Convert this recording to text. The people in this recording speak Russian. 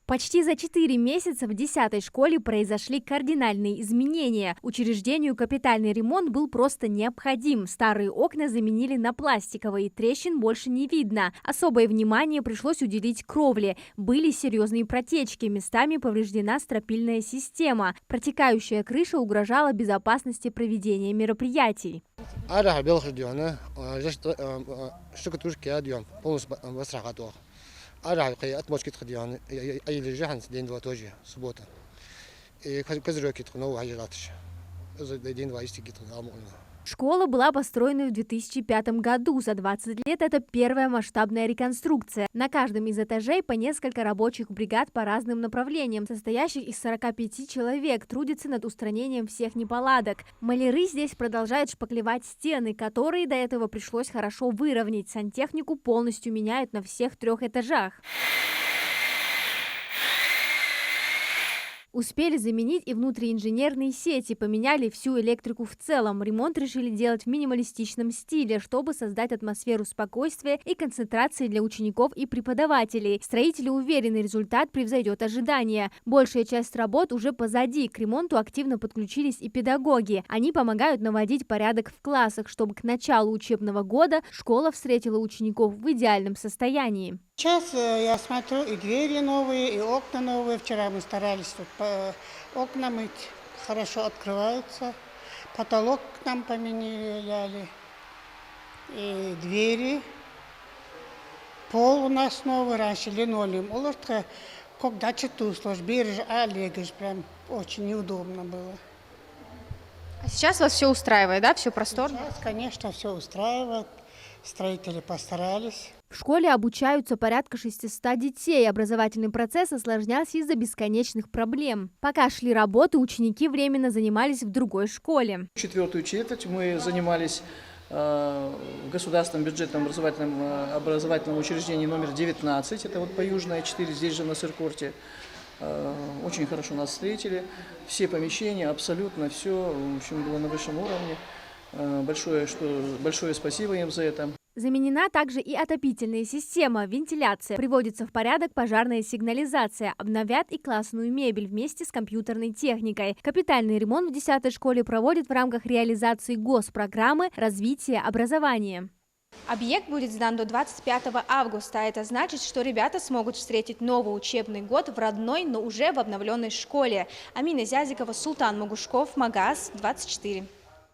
Почти за 4 месяца в 10-й школе произошли кардинальные изменения. Учреждению капитальный ремонт был просто необходим. Старые окна заменили на пластиковые, трещин больше не видно. Особое внимание пришлось уделить кровле. Были серьезные протечки, местами повреждена стропильная система. Протекающая крыша угрожала безопасности проведения мероприятий. Школа была построена в 2005 году. За 20 лет это первая масштабная реконструкция. На каждом из этажей по несколько рабочих бригад по разным направлениям, состоящих из 45 человек, трудятся над устранением всех неполадок. Маляры здесь продолжают шпаклевать стены, которые до этого пришлось хорошо выровнять. Сантехнику полностью меняют на всех 3 этажах. Успели заменить и внутриинженерные сети, поменяли всю электрику в целом. Ремонт решили делать в минималистичном стиле, чтобы создать атмосферу спокойствия и концентрации для учеников и преподавателей. Строители уверены, результат превзойдет ожидания. Большая часть работ уже позади. К ремонту активно подключились и педагоги. Они помогают наводить порядок в классах, чтобы к началу учебного года школа встретила учеников в идеальном состоянии. Сейчас я смотрю, и двери новые, и окна новые. Вчера мы старались тут окна мыть, хорошо открываются. Потолок нам поменяли, и двери. Пол у нас новый, раньше линолеум. Улыртка, когда читу слож, бережь, а легаешь, прям очень неудобно было. А сейчас вас все устраивает, да? Все просторно? Сейчас, конечно, все устраивает. Строители постарались. В школе обучаются порядка 600 детей. Образовательный процесс осложнялся из-за бесконечных проблем. Пока шли работы, ученики временно занимались в другой школе. 4-ю четверть мы занимались в государственном бюджетном образовательном учреждении номер 19. Это вот по Южной 4, здесь же на Сыркорте. Очень хорошо нас встретили. Все помещения, абсолютно все, в общем, было на высшем уровне. Большое спасибо им за это. Заменена также и отопительная система, вентиляция. Приводится в порядок пожарная сигнализация. Обновят и классную мебель вместе с компьютерной техникой. Капитальный ремонт в 10-й школе проводят в рамках реализации госпрограммы развития образования. Объект будет сдан до 25 августа. Это значит, что ребята смогут встретить новый учебный год в родной, но уже в обновленной школе. Амина Зязикова, Султан Могушков, Магаз 24.